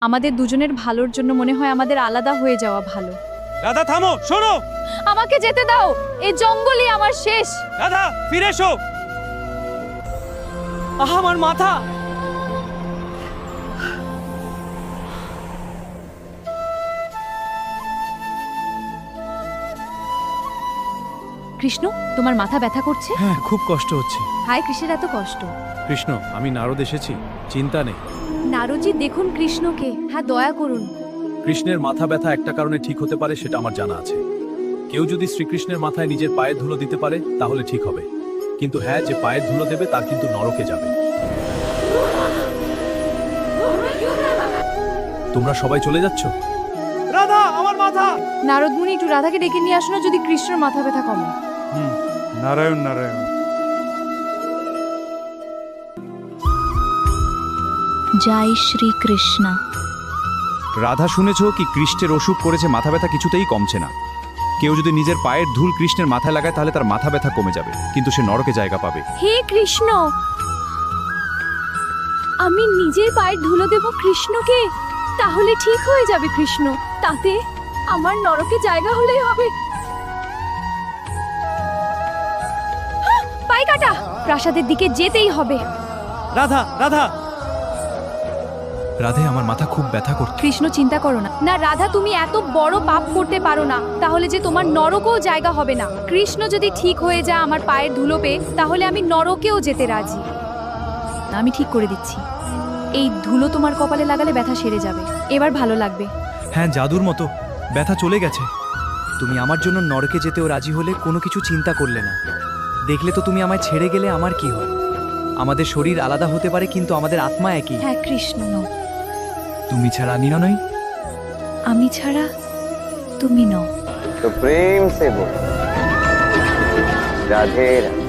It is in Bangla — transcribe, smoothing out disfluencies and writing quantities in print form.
আমাদের দুজনের ভালোর জন্য মনে হয় আমাদের আলাদা হয়ে যাওয়া ভালো। রাধা থামো, শোনো। আমাকে যেতে দাও, এই জঙ্গলই আমার শেষ। রাধা ফিরে এসো। আমার মাথা। কৃষ্ণ, তোমার মাথা ব্যথা করছে? হ্যাঁ, খুব কষ্ট হচ্ছে। হায় কৃষ্ণের এত কষ্ট। কৃষ্ণ, আমি নারদ এসেছি, চিন্তা নেই। নারদজি দেখুন কৃষ্ণকে, হ্যাঁ দয়া করুন। কৃষ্ণের মাথা ব্যথা একটা কারণে ঠিক হতে পারে, সেটা আমার জানা আছে। কেউ যদি শ্রীকৃষ্ণের মাথায় নিজের পায়ের ধুলো দিতে পারে তাহলে ঠিক হবে, কিন্তু হ্যাঁ, যে পায়ের ধুলো দেবে তার কিন্তু নরকে যাবে। তোমরা সবাই চলে যাচ্ছ? রাধা আমার মাথা। নারদ মুনি, একটু রাধাকে ডেকে নিয়ে আসো না, যদি কৃষ্ণের মাথা ব্যথা কমে। নারায়ণ নারায়ণ। জয় শ্রীকৃষ্ণ। রাধা শুনেছ কি কৃষ্ণের অসুখ করেছে, মাথা ব্যথা কিছুতেই কমছে না। কেউ যদি নিজের পায়ের ধুল কৃষ্ণের মাথায় লাগায় তাহলে তার মাথা ব্যথা কমে যাবে, কিন্তু সে নরকে জায়গা পাবে। হে কৃষ্ণ, আমি নিজের পায়ের ধুলো দেব কৃষ্ণকে, তাহলে ঠিক হয়ে যাবে কৃষ্ণ, তাতে আমার নরকে জায়গা হলেই হবে। পাই কাটা, প্রাসাদের দিকে যেতেই হবে। রাধা রাধা। রাধে, আমার মাথা খুব ব্যথা করছে। কৃষ্ণ, চিন্তা করো না। না রাধা, তুমি এত বড় পাপ করতে পারো না, তাহলে যে তোমার নরকেও জায়গা হবে না। কৃষ্ণ যদি ঠিক হয়ে যায় আমার পায়ের ধুলো পেয়ে, তাহলে আমি নরকেও যেতে রাজি। আমি ঠিক করে দিচ্ছি, এই ধুলো তোমার কপালে লাগালে ব্যথা সেরে যাবে, এবার ভালো লাগবে। হ্যাঁ, জাদুর মতো ব্যথা চলে গেছে। তুমি আমার জন্য নরকে যেতেও রাজি হলে কোনো কিছু চিন্তা করলে না। দেখলে তো তুমি আমায় ছেড়ে গেলে আমার কি হয়? আমাদের শরীর আলাদা হতে পারে, কিন্তু আমাদের আত্মা একই। হ্যাঁ কৃষ্ণ, তুমি ছাড়া আনিও নই। আমি ছাড়া তুমি নও। तो प्रेम से बोल राधे राधे।